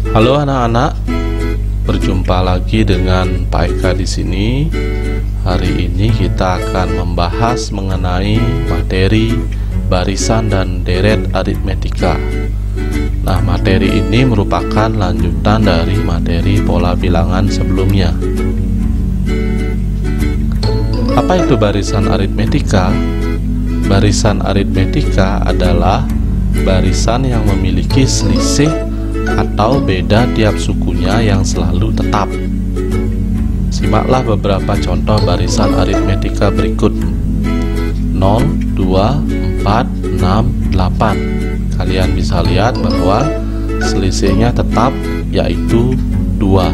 Halo anak-anak, berjumpa lagi dengan Pak Eka di sini. Hari ini kita akan membahas mengenai materi barisan dan deret aritmetika. Nah, materi ini merupakan lanjutan dari materi pola bilangan sebelumnya. Apa itu barisan aritmetika? Barisan aritmetika adalah barisan yang memiliki selisih atau beda tiap sukunya yang selalu tetap. Simaklah beberapa contoh barisan aritmetika berikut. 0, 2, 4, 6, 8. Kalian bisa lihat bahwa selisihnya tetap, yaitu 2.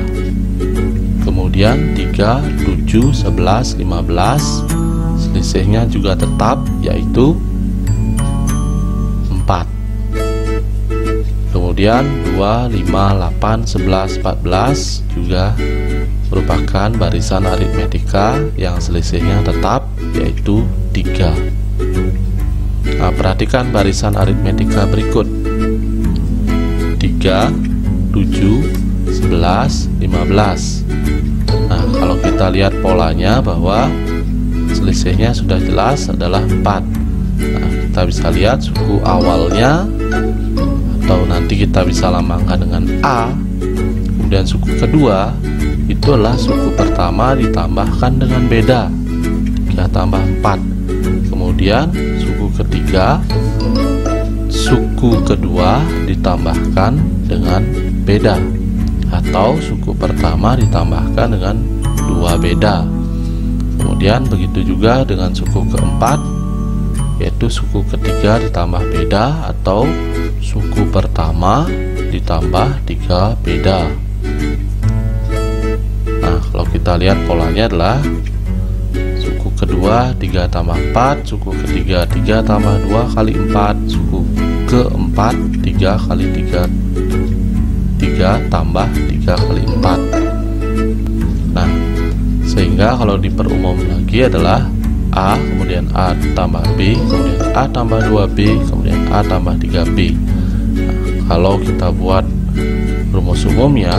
Kemudian 3, 7, 11, 15. Selisihnya juga tetap, yaitu 4. Kemudian 2, 5, 8, 11, 14 juga merupakan barisan aritmetika yang selisihnya tetap, yaitu 3. Nah, perhatikan barisan aritmetika berikut. 3, 7, 11, 15. Nah, kalau kita lihat polanya bahwa selisihnya sudah jelas adalah 4. Nah, kita bisa lihat suku awalnya, atau nanti kita bisa lambangkan dengan A. Kemudian suku kedua itu adalah suku pertama ditambahkan dengan beda, 3 tambah 4. Kemudian suku ketiga, suku kedua ditambahkan dengan beda, atau suku pertama ditambahkan dengan 2 beda. Kemudian begitu juga dengan suku keempat, yaitu suku ketiga ditambah beda, atau suku pertama ditambah 3 beda. Nah, kalau kita lihat polanya adalah suku kedua 3 tambah 4, suku ketiga 3 tambah 2 kali 4, suku keempat 3 kali 3, 3 tambah 3 kali 4. Nah, sehingga kalau diperumum lagi adalah A, kemudian A tambah B, kemudian A tambah 2B, kemudian A tambah 3B. Nah, kalau kita buat rumus umumnya,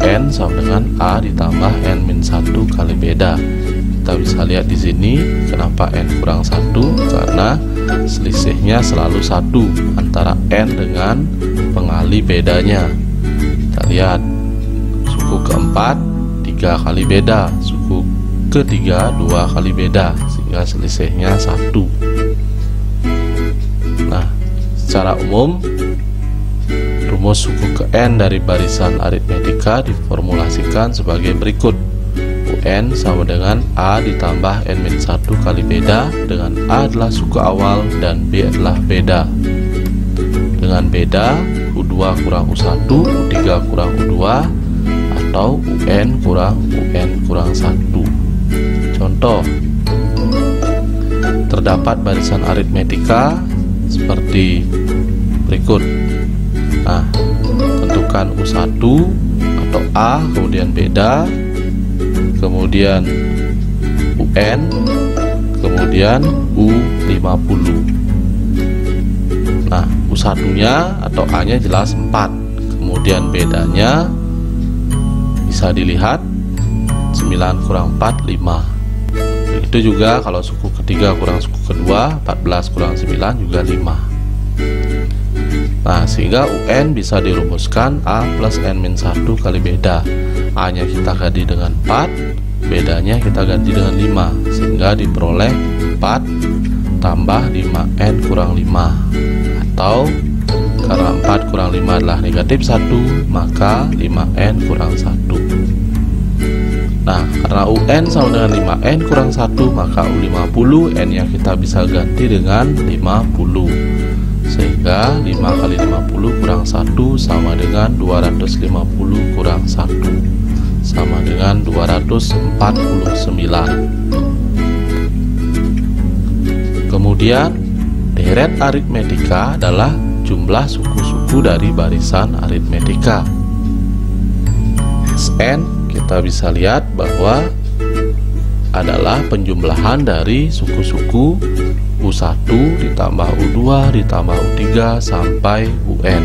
N sama dengan A ditambah N-1 kali beda. Kita bisa lihat di sini kenapa N kurang 1, karena selisihnya selalu 1 antara N dengan pengali bedanya. Kita lihat suku keempat 3 kali beda, suku ketiga 2 kali beda, sehingga selisihnya 1. Nah, secara umum rumus suku ke N dari barisan aritmetika diformulasikan sebagai berikut. UN sama dengan A ditambah N-1 kali beda, dengan A adalah suku awal dan B adalah beda. Dengan beda, U2 kurang U1, U3 kurang U2, atau UN kurang UN kurang 1. Contoh, terdapat barisan aritmetika seperti berikut. Nah, tentukan U1 atau A, kemudian beda, kemudian UN, kemudian U50. Nah, U1 nya atau A nya jelas 4, kemudian bedanya bisa dilihat 9 kurang 4, 5. Begitu juga kalau suku ketiga kurang suku kedua, 14 kurang 9 juga 5. Nah, sehingga UN bisa dirumuskan A plus N-1 kali beda. A nya kita ganti dengan 4, bedanya kita ganti dengan 5, sehingga diperoleh 4 tambah 5N kurang 5. Atau karena 4 kurang 5 adalah negatif 1, maka 5N kurang 1. Nah, karena UN sama dengan 5N kurang 1, maka U50, N yang kita bisa ganti dengan 50. Sehingga 5 kali 50 kurang 1 sama dengan 250 kurang 1, sama dengan 249. Kemudian deret aritmetika adalah jumlah suku-suku dari barisan aritmetika. Sn kita bisa lihat bahwa adalah penjumlahan dari suku-suku U1 ditambah U2 ditambah U3 sampai UN.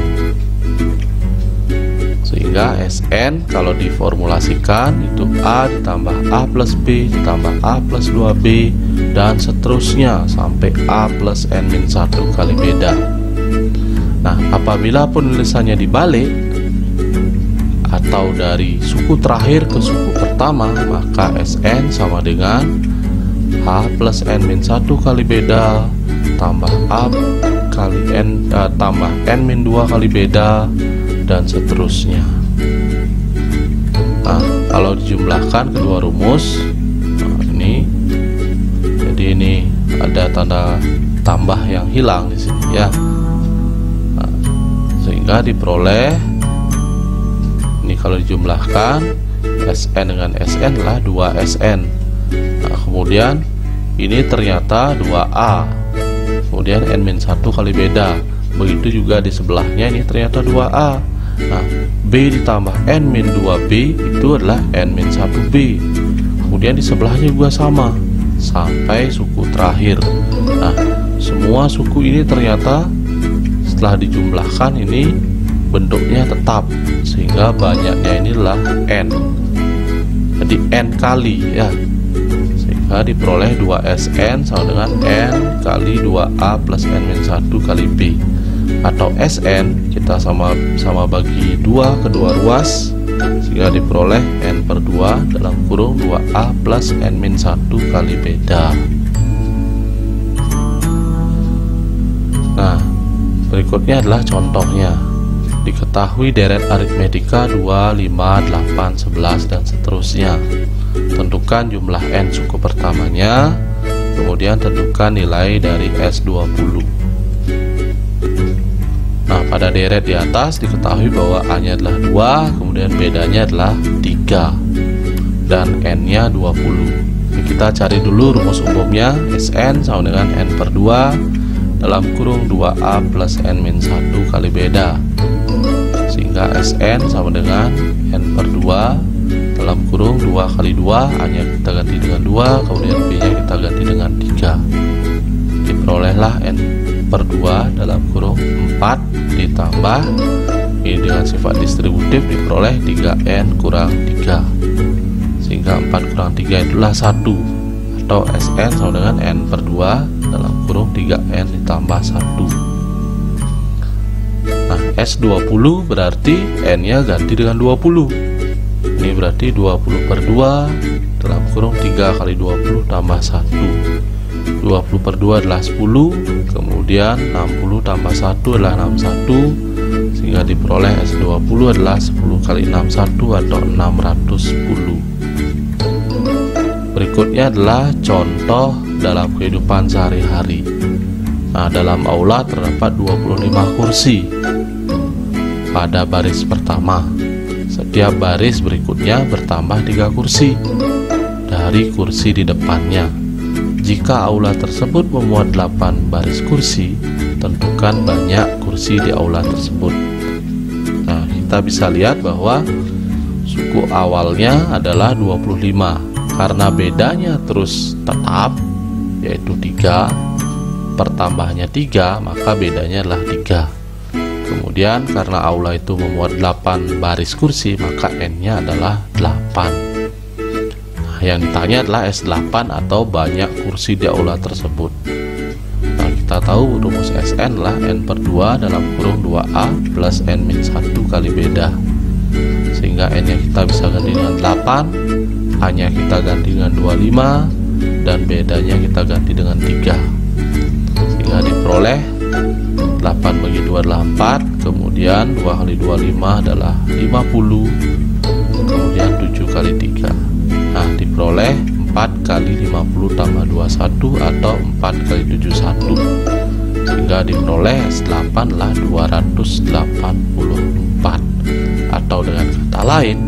sehingga Sn kalau diformulasikan itu A ditambah A plus B ditambah A plus 2B dan seterusnya sampai A plus N-1 kali beda. Nah, apabila penulisannya dibalik atau dari suku terakhir ke suku pertama, maka Sn sama dengan A plus N-1 kali beda tambah A kali N tambah N-2 kali beda dan seterusnya. Nah, kalau dijumlahkan kedua rumus, nah ini, jadi ini ada tanda tambah yang hilang di sini ya. Nah, sehingga diperoleh ini kalau dijumlahkan Sn dengan Sn adalah 2Sn. Nah, kemudian ini ternyata 2A, kemudian N-1 kali beda. Begitu juga di sebelahnya ini ternyata 2A. Nah, B ditambah N-2B itu adalah N-1B. Kemudian di sebelahnya juga sama sampai suku terakhir. Nah, semua suku ini ternyata setelah dijumlahkan ini bentuknya tetap, sehingga banyaknya inilah N. Jadi N kali ya, sehingga diperoleh 2Sn sama dengan N kali 2A plus N-1 kali B. Atau Sn kita sama bagi 2 kedua ruas, sehingga diperoleh N/2 dalam kurung 2A plus N-1 kali beda. Nah, berikutnya adalah contohnya. Diketahui deret aritmetika 2, 5, 8, 11 dan seterusnya. Tentukan jumlah N suku pertamanya, kemudian tentukan nilai dari S20. Nah, pada deret di atas diketahui bahwa A-nya adalah 2, kemudian bedanya adalah 3 dan N-nya 20. Jadi kita cari dulu rumus umumnya. Sn sama dengan N/2 dalam kurung 2A plus N-1 kali beda, sehingga Sn sama dengan N/2 dalam kurung 2 kali 2, A-nya kita ganti dengan 2, kemudian B-nya kita ganti dengan 3. Diperolehlah N/2 dalam kurung 4 ditambah ini dengan sifat distributif diperoleh 3N kurang 3, sehingga 4 kurang 3 itulah 1, atau Sn sama dengan N/2 dalam kurung 3N ditambah 1. Nah, S20 berarti N-nya ganti dengan 20. Ini berarti 20/2 dalam kurung 3 kali 20 tambah 1. 20/2 adalah 10, kemudian 60 tambah 1 adalah 61, sehingga diperoleh S20 adalah 10 kali 61 atau 610. Berikutnya adalah contoh dalam kehidupan sehari-hari. Nah, dalam aula terdapat 25 kursi pada baris pertama. Setiap baris berikutnya bertambah 3 kursi dari kursi di depannya. Jika aula tersebut memuat 8 baris kursi, tentukan banyak kursi di aula tersebut. Nah, kita bisa lihat bahwa suku awalnya adalah 25. Karena bedanya terus tetap, yaitu 3, pertambahnya 3, maka bedanya adalah 3. Kemudian karena aula itu memuat 8 baris kursi, maka N-nya adalah 8. Yang ditanya adalah S8 atau banyak kursi di aula tersebut. Nah, kita tahu rumus Sn adalah N/2 dalam kurung 2A plus N-1 kali beda, sehingga N-nya kita bisa ganti dengan 8, A-nya kita ganti dengan 25, dan bedanya kita ganti dengan 3, sehingga diperoleh 8 bagi 2 adalah 4, kemudian 2 kali 25 adalah 50, kemudian 7 kali 3. Nah, diperoleh 4 kali 50 tambah 21 atau 4 kali 71, sehingga diperoleh S8 adalah 284, atau dengan kata lain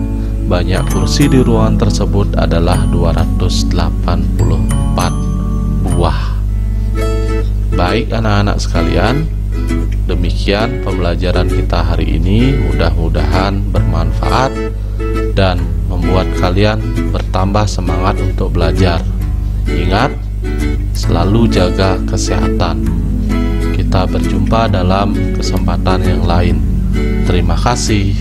banyak kursi di ruangan tersebut adalah 284 buah. Baik anak-anak sekalian, demikian pembelajaran kita hari ini. Mudah-mudahan bermanfaat dan membuat kalian bertambah semangat untuk belajar. Ingat, selalu jaga kesehatan. Kita berjumpa dalam kesempatan yang lain. Terima kasih.